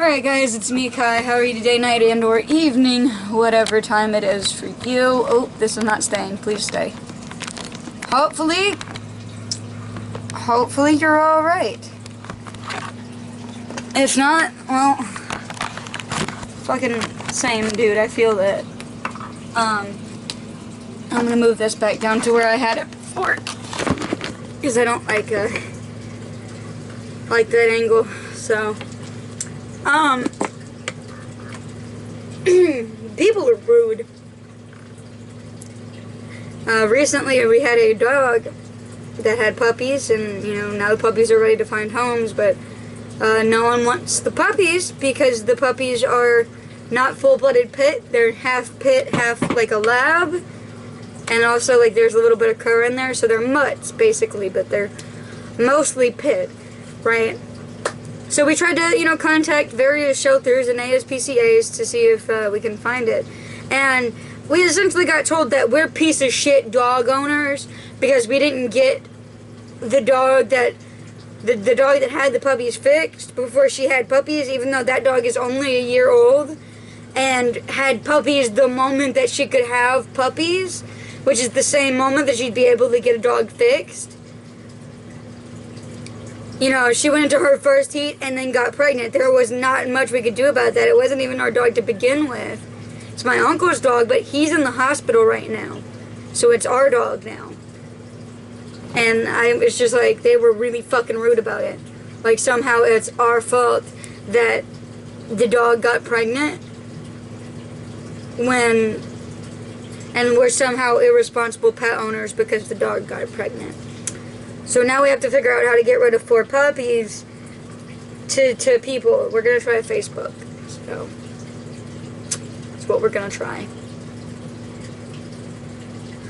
Alright guys, it's me, Kai. How are you today, night and or evening, whatever time it is for you. Oh, this is not staying. Please stay. Hopefully you're alright. If not, well, fucking same, dude. I feel that. I'm gonna move this back down to where I had it before, because I don't like that angle, so. People are rude. Recently we had a dog that had puppies, and now the puppies are ready to find homes, but no one wants the puppies because the puppies are not full-blooded pit. They're half pit, half like a lab, and also like there's a little bit of cur in there, so they're mutts basically, but they're mostly pit, right? So we tried to, contact various shelters and ASPCAs to see if we can find it. And we essentially got told that we're piece of shit dog owners because we didn't get the dog that the dog that had the puppies fixed before she had puppies, even though that dog is only a year old and had puppies the moment that she could have puppies, which is the same moment that she'd be able to get a dog fixed. She went into her first heat and then got pregnant. There was not much we could do about that. It wasn't even our dog to begin with. It's my uncle's dog, but he's in the hospital right now. So it's our dog now. And it's just like, they were really fucking rude about it. Like somehow it's our fault that the dog got pregnant and we're somehow irresponsible pet owners because the dog got pregnant. So now we have to figure out how to get rid of 4 puppies to people. We're going to try Facebook. So that's what we're going to try.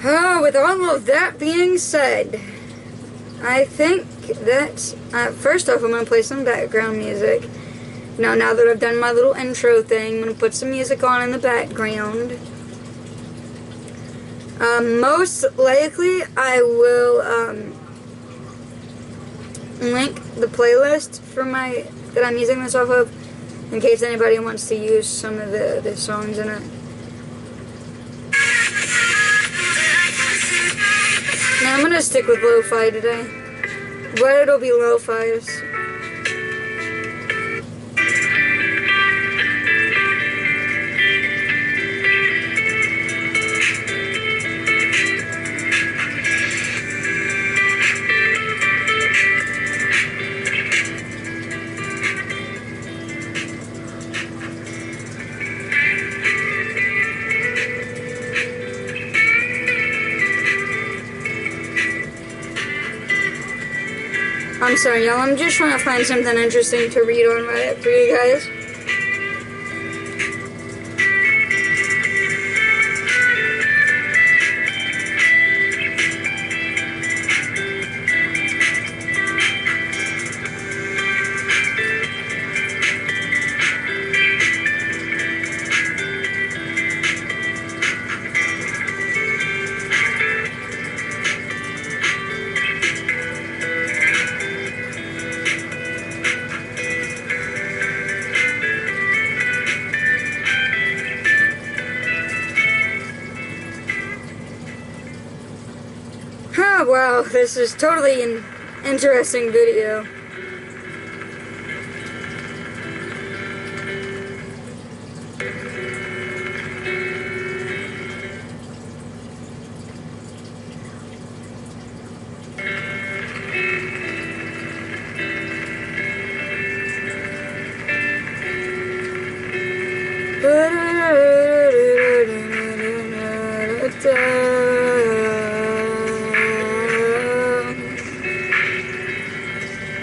Oh, with all of that being said, I think that, first off, I'm going to play some background music. Now that I've done my little intro thing, I'm going to put some music on in the background. Most likely, I will, link the playlist that I'm using this off of, in case anybody wants to use some of the songs in it. Now I'm gonna stick with lo-fi today, but it'll be lo-fi. I'm sorry, y'all. I'm just trying to find something interesting to read on Reddit for you guys. Oh, wow, this is totally an interesting video.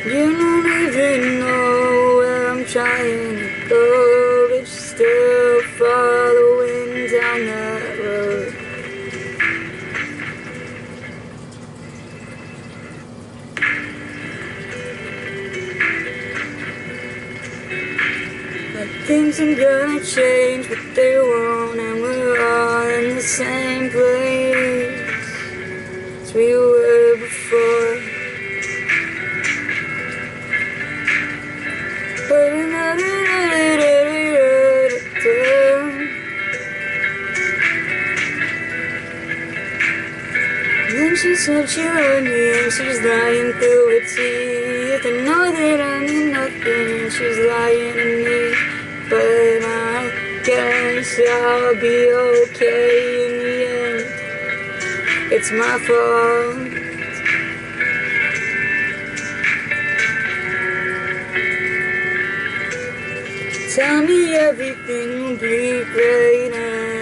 You don't even know where I'm trying to go, but you're still following down that road. But things ain't gonna change, but they won't, and we're all in the same place as we were before. But another night said she loved me and she's lying through her teeth. I know that I mean nothing and she's lying to me, but I guess I'll be okay in the end. It's my fault. Tell me everything will be great and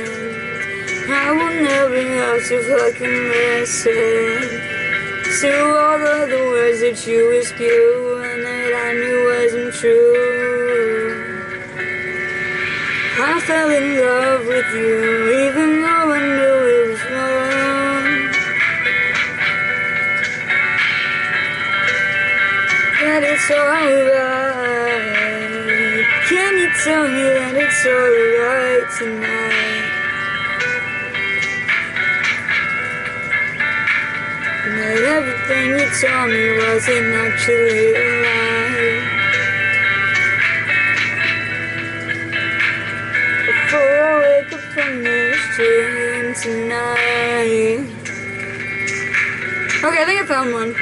I will never have to fucking listen to all of the words that you were spewing that I knew wasn't true. I fell in love with you even though I knew it was wrong. That it's alright. Can you tell me that it's alright tonight? That everything you told me wasn't actually a lie. Before I wake up from this dream tonight. Okay, I think I found one.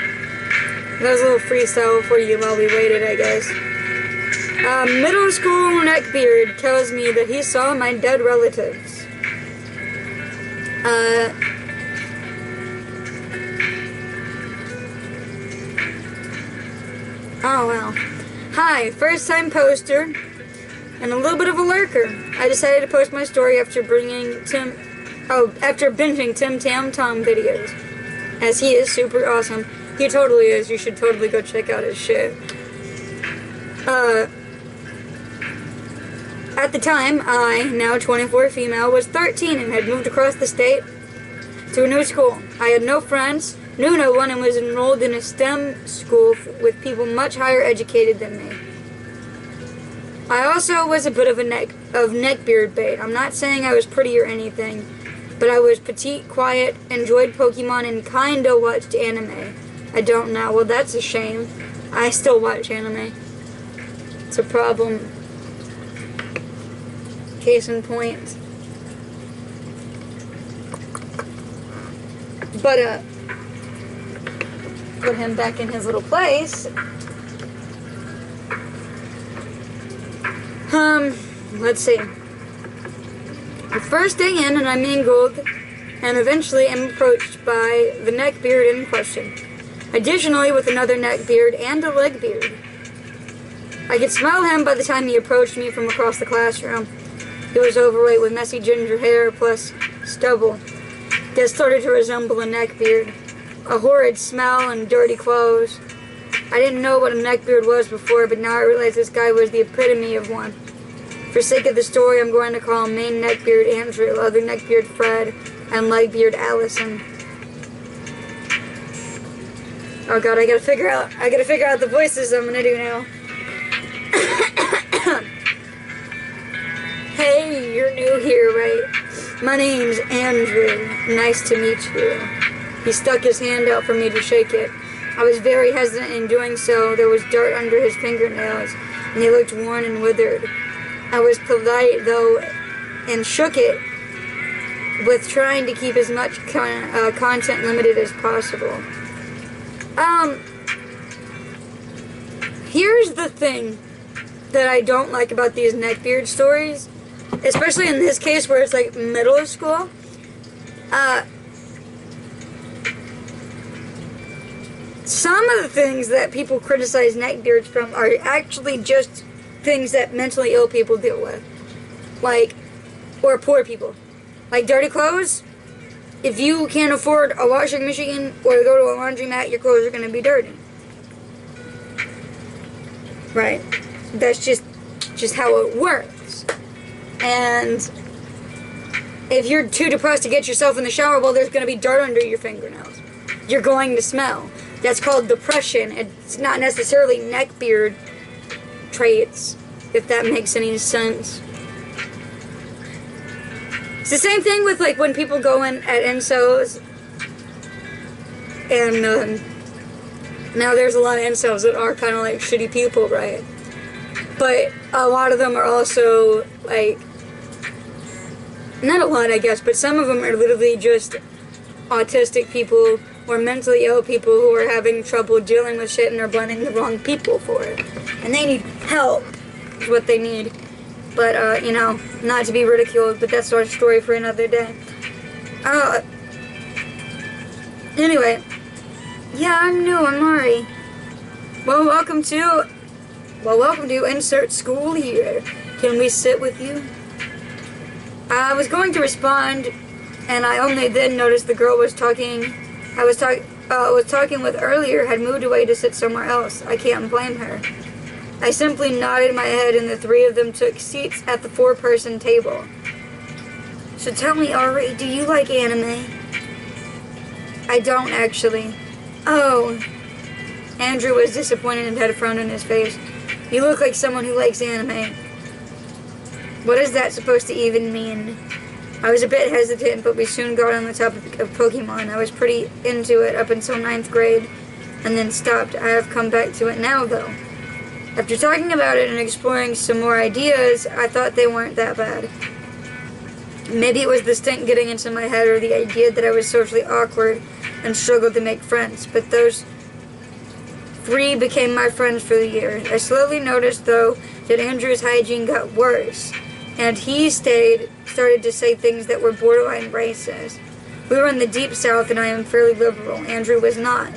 That was a little freestyle for you while we waited, I guess. Middle school neckbeard tells me that he saw my dead relatives. Oh, well. Hi, first time poster and a little bit of a lurker. I decided to post my story after binging Tim Tam Tom videos, as he is super awesome. He totally is. You should totally go check out his shit. At the time, I, now 24 female, was 13 and had moved across the state to a new school. I had no friends, knew no one, and was enrolled in a STEM school with people much higher educated than me. I also was a bit of neckbeard bait. I'm not saying I was pretty or anything, but I was petite, quiet, enjoyed Pokemon, and kinda watched anime. I don't now. Well, that's a shame. I still watch anime. It's a problem. Case in point. But, put him back in his little place. Let's see. The first day in, and I mingled, and eventually am approached by the neckbeard in question. Additionally, with another neckbeard and a legbeard. I could smell him by the time he approached me from across the classroom. He was overweight with messy ginger hair plus stubble that started to resemble a neckbeard. A horrid smell and dirty clothes. I didn't know what a neckbeard was before, but now I realize this guy was the epitome of one. For sake of the story, I'm going to call him main neckbeard Andrew, other neckbeard Fred, and legbeard Allison. Oh god, I gotta figure out the voices I'm gonna do now. Hey, you're new here, right? My name's Andrew. Nice to meet you. He stuck his hand out for me to shake it. I was very hesitant in doing so. There was dirt under his fingernails, and they looked worn and withered. I was polite, though, and shook it with trying to keep as much content limited as possible. Here's the thing that I don't like about these neckbeard stories, especially in this case where it's like middle of school. Some of the things that people criticize neckbeards from are actually just things that mentally ill people deal with. Like, or poor people. Like dirty clothes. If you can't afford a washing machine or to go to a laundromat, your clothes are going to be dirty. Right. That's just how it works. And if you're too depressed to get yourself in the shower, well, there's going to be dirt under your fingernails. You're going to smell. That's called depression. It's not necessarily neckbeard traits, if that makes any sense. It's the same thing with like when people go in at incels, and now there's a lot of incels that are kind of like shitty people, right? But a lot of them are also like, not a lot I guess, but some of them are literally just autistic people or mentally ill people who are having trouble dealing with shit and are blaming the wrong people for it. And they need help, is what they need. But, you know, not to be ridiculed, but that's our story for another day. Anyway, yeah, I'm new, I'm Mari. Well, welcome to Insert School here. Can we sit with you? I was going to respond, and I only then noticed the girl was talking with earlier had moved away to sit somewhere else. I can't blame her. I simply nodded my head, and the three of them took seats at the 4-person table. So tell me, Ari, do you like anime? I don't, actually. Oh. Andrew was disappointed and had a frown on his face. You look like someone who likes anime. What is that supposed to even mean? I was a bit hesitant, but we soon got on the topic of Pokemon. I was pretty into it up until 9th grade, and then stopped. I have come back to it now, though. After talking about it and exploring some more ideas, I thought they weren't that bad. Maybe it was the stink getting into my head or the idea that I was socially awkward and struggled to make friends, but those 3 became my friends for the year. I slowly noticed, though, that Andrew's hygiene got worse, and he started to say things that were borderline racist. We were in the deep south, and I am fairly liberal. Andrew was not.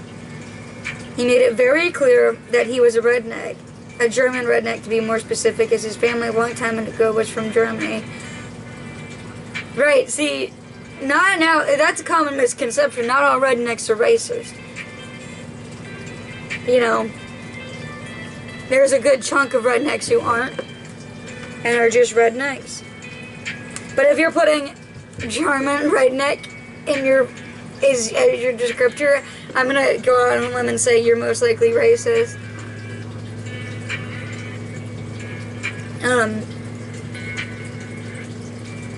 He made it very clear that he was a redneck. A German redneck, to be more specific, as his family a long time ago was from Germany. Right, see, not now, that's a common misconception. Not all rednecks are racist. You know, there's a good chunk of rednecks who aren't, and are just rednecks. But if you're putting German redneck in your descriptor, I'm gonna go out on a limb and say you're most likely racist.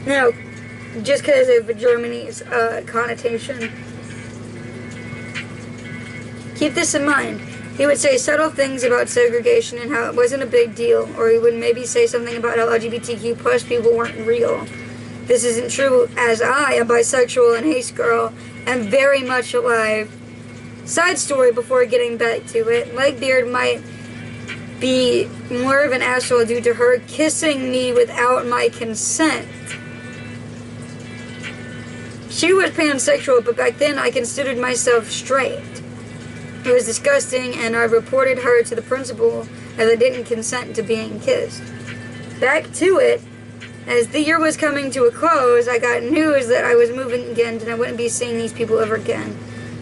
No, just because of Germany's connotation. Keep this in mind. He would say subtle things about segregation and how it wasn't a big deal, or he would maybe say something about how LGBTQ plus people weren't real. This isn't true, as I, a bisexual and ace girl, am very much alive. Side story before getting back to it, Neckbeard might be more of an asshole due to her kissing me without my consent. She was pansexual, but back then I considered myself straight. It was disgusting, and I reported her to the principal as I didn't consent to being kissed. Back to it, as the year was coming to a close, I got news that I was moving again and I wouldn't be seeing these people ever again.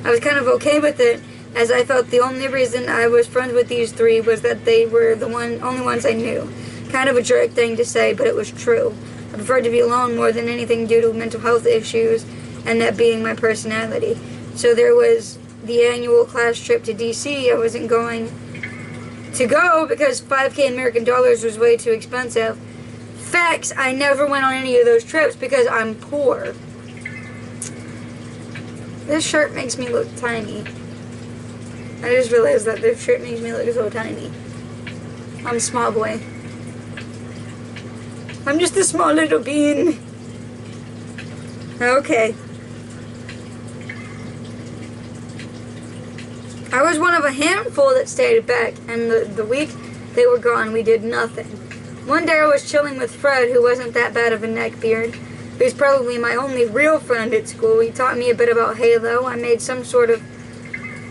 I was kind of okay with it, as I felt the only reason I was friends with these 3 was that they were the only ones I knew. Kind of a jerk thing to say, but it was true. I preferred to be alone more than anything due to mental health issues, and that being my personality. So there was the annual class trip to DC. I wasn't going to go because $5,000 American dollars was way too expensive. Facts, I never went on any of those trips because I'm poor. This shirt makes me look tiny. I just realized that this shirt makes me look so tiny. I'm a small boy. I'm just a small little bean. Okay. I was one of a handful that stayed back, and the week they were gone, we did nothing. One day I was chilling with Fred, who wasn't that bad of a neckbeard. He was probably my only real friend at school. He taught me a bit about Halo. I made some sort of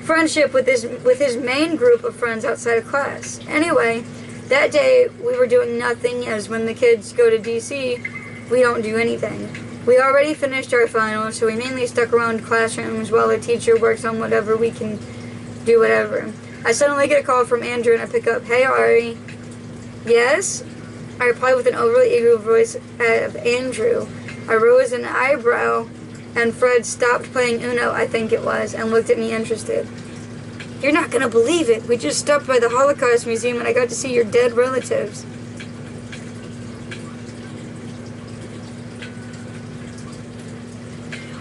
friendship with his main group of friends outside of class. Anyway, that day we were doing nothing, as when the kids go to DC, we don't do anything. We already finished our finals, so we mainly stuck around classrooms while the teacher works on whatever we can do whatever. I suddenly get a call from Andrew and I pick up, "Hey Ari." "Yes?" I reply with an overly eager voice of Andrew. I rose an eyebrow and Fred stopped playing Uno, I think it was, and looked at me interested. "You're not gonna believe it. We just stopped by the Holocaust Museum and I got to see your dead relatives."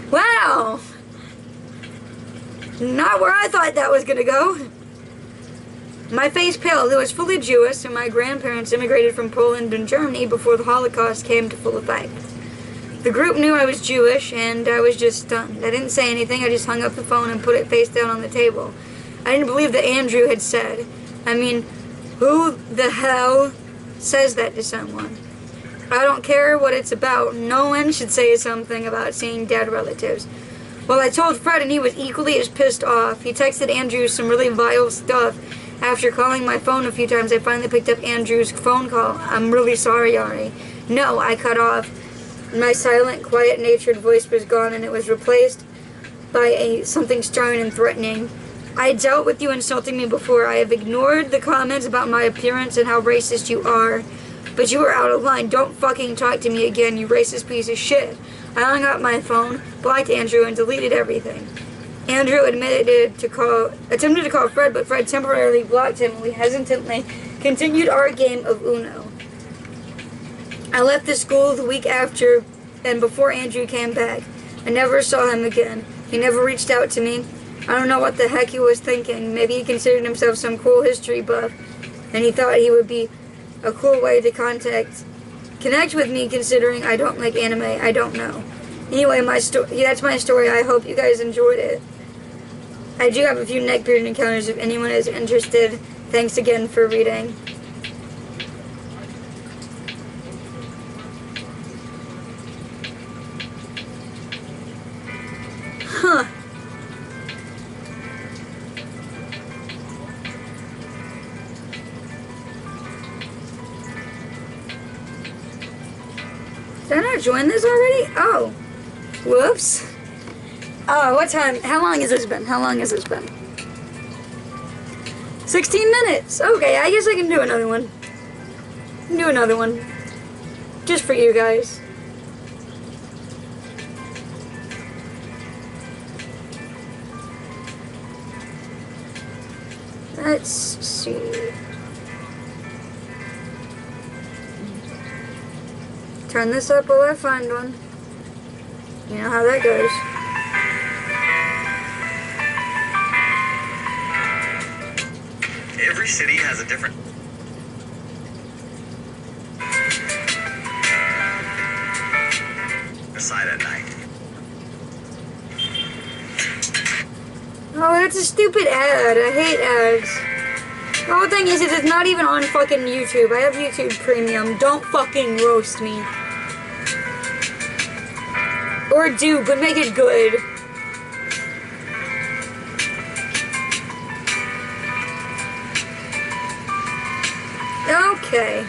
Wow! Not where I thought that was gonna go. My face paled. It was fully Jewish, and my grandparents immigrated from Poland and Germany before the Holocaust came to full effect. The group knew I was Jewish, and I was just stunned. I didn't say anything. I just hung up the phone and put it face down on the table. I didn't believe that Andrew had said. I mean, who the hell says that to someone? I don't care what it's about. No one should say something about seeing dead relatives. Well, I told Fred, and he was equally as pissed off. He texted Andrew some really vile stuff. After calling my phone a few times, I finally picked up Andrew's phone call. I'm really sorry, Ari. No, I cut off. My silent, quiet-natured voice was gone, and it was replaced by something stern and threatening. I dealt with you insulting me before. I have ignored the comments about my appearance and how racist you are. But you were out of line. Don't fucking talk to me again, you racist piece of shit. I hung up my phone, blocked Andrew, and deleted everything. Andrew attempted to call Fred, but Fred temporarily blocked him, and we hesitantly continued our game of Uno. I left the school the week after and before Andrew came back. I never saw him again. He never reached out to me. I don't know what the heck he was thinking. Maybe he considered himself some cool history buff, and he thought he would be a cool way to connect with me, considering I don't like anime. I don't know. Anyway, that's my story. I hope you guys enjoyed it. I do have a few neckbeard encounters if anyone is interested. Thanks again for reading. Huh. Did I not join this already? Oh. Whoops. Oh, what time? How long has this been? 16 minutes. Okay, I guess I can do another one. Just for you guys. Let's see. Turn this up while I find one. You know how that goes. Every city has a different... side at night. Oh, that's a stupid ad. I hate ads. The whole thing is, it's not even on fucking YouTube. I have YouTube Premium. Don't fucking roast me. Or do, but make it good. Okay.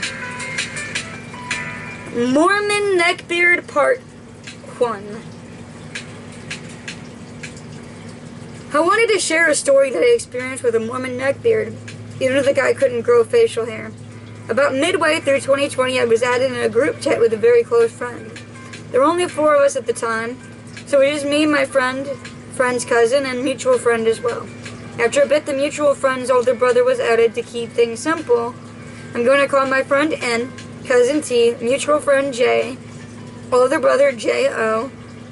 Mormon Neckbeard Part 1. I wanted to share a story that I experienced with a Mormon neckbeard, even if the guy couldn't grow facial hair. About midway through 2020, I was added in a group chat with a very close friend. There were only 4 of us at the time, so it was me, my friend's cousin, and mutual friend as well. After a bit, the mutual friend's older brother was added to keep things simple. I'm going to call my friend N, cousin T, mutual friend J, older brother J-O,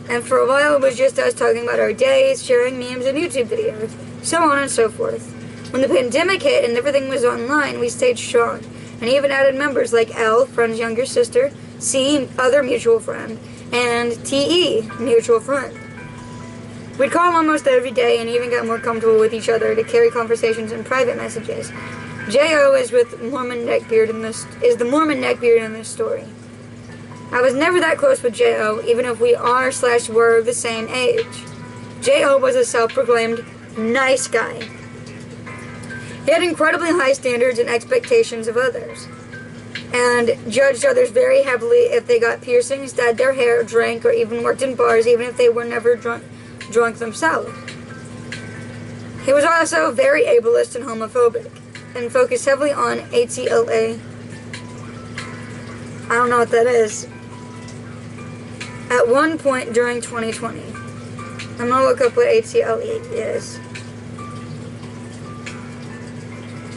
and for a while it was just us talking about our days, sharing memes and YouTube videos, so on and so forth. When the pandemic hit and everything was online, we stayed strong, and even added members like L, friend's younger sister, C, other mutual friend, and T-E, mutual friend. We'd call almost every day and even got more comfortable with each other to carry conversations and private messages. J-O is with Mormon Neckbeard is the Mormon Neckbeard in this story. I was never that close with J-O, even if we are/were the same age. J-O was a self-proclaimed nice guy. He had incredibly high standards and expectations of others, and judged others very heavily if they got piercings, dyed their hair, drank, or even worked in bars, even if they were never drunk themselves. He was also very ableist and homophobic, and focused heavily on ATLA. I don't know what that is. At one point during 2020. I'm gonna look up what ATLA is.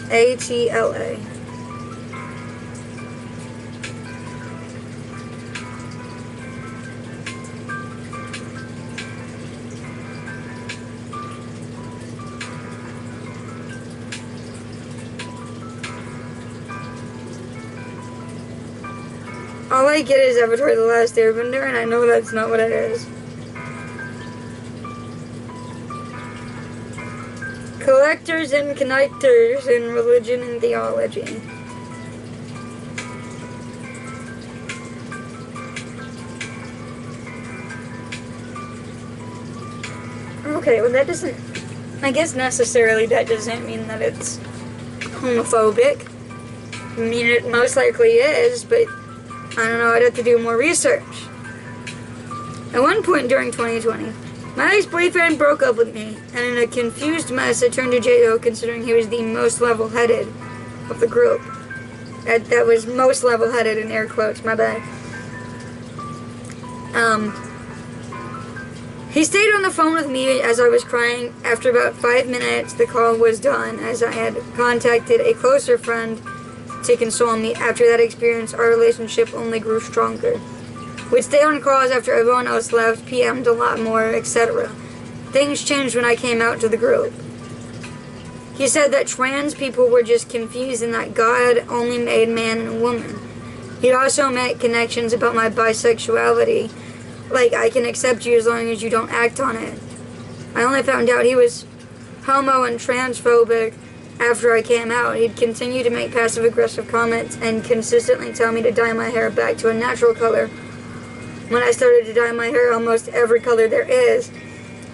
ATLA. All I get is Avatar The Last Airbender, and I know that's not what it is. Collectors and connectors in religion and theology. Okay, well that doesn't... I guess necessarily that doesn't mean that it's homophobic. I mean, it most likely is, but I don't know, I'd have to do more research. At one point during 2020, my ex-boyfriend broke up with me, and in a confused mess, I turned to J.O. considering he was the most level-headed of the group. That was most level-headed in air quotes, my bad. He stayed on the phone with me as I was crying. After about 5 minutes, the call was done, as I had contacted a closer friend to console me. After that experience, our relationship only grew stronger. We'd stay on calls after everyone else left, PM'd a lot more, etc. Things changed when I came out to the group. He said that trans people were just confused and that God only made man and woman. He'd also made connections about my bisexuality, like I can accept you as long as you don't act on it. I only found out he was homo and transphobic after I came out. He'd continue to make passive-aggressive comments and consistently tell me to dye my hair back to a natural color. When I started to dye my hair almost every color there is.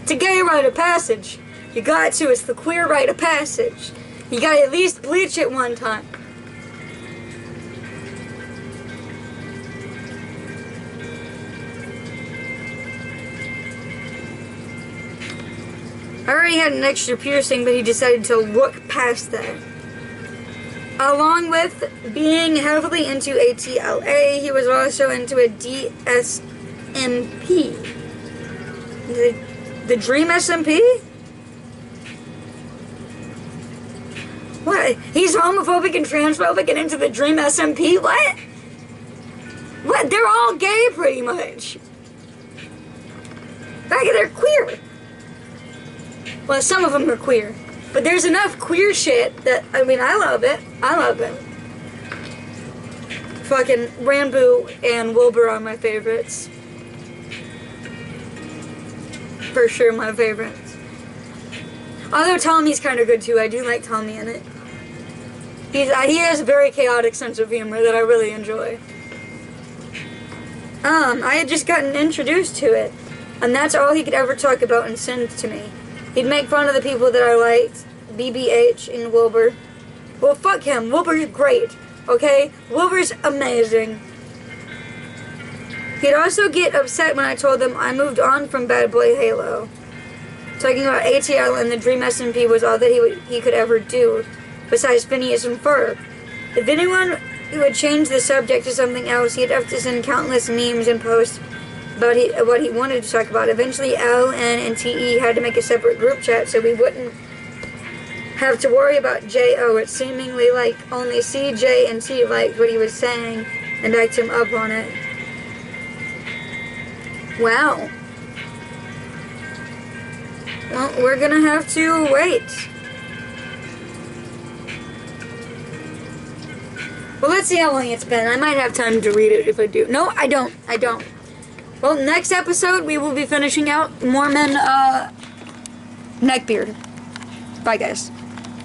It's a gay rite of passage. You got to. It's the queer rite of passage. You got to at least bleach it one time. I already had an extra piercing, but he decided to look past that. Along with being heavily into ATLA, he was also into a DSMP. The Dream SMP? What? He's homophobic and transphobic and into the Dream SMP? What? What? They're all gay pretty much. They're queer. Well, some of them are queer. But there's enough queer shit that, I mean, I love it. I love it. Fucking Rambo and Wilbur are my favorites. For sure my favorites. Although Tommy's kind of good too. I do like Tommy in it. He has a very chaotic sense of humor that I really enjoy. I had just gotten introduced to it. And that's all he could ever talk about and send to me. He'd make fun of the people that I liked, BBH and Wilbur. Well, fuck him. Wilbur's great, okay? Wilbur's amazing. He'd also get upset when I told him I moved on from Bad Boy Halo. Talking about ATL and the Dream SMP was all that he could ever do, besides Phineas and Ferb. If anyone would change the subject to something else, he'd have to send countless memes and posts about what he wanted to talk about. Eventually, L, N, and TE had to make a separate group chat so we wouldn't have to worry about J.O. It's seemingly like only C, J, and T liked what he was saying and backed him up on it. Wow. Well, we're gonna have to wait. Well, let's see how long it's been. I might have time to read it if I do. No, I don't. Well, next episode, we will be finishing out Mormon, neckbeard. Bye, guys.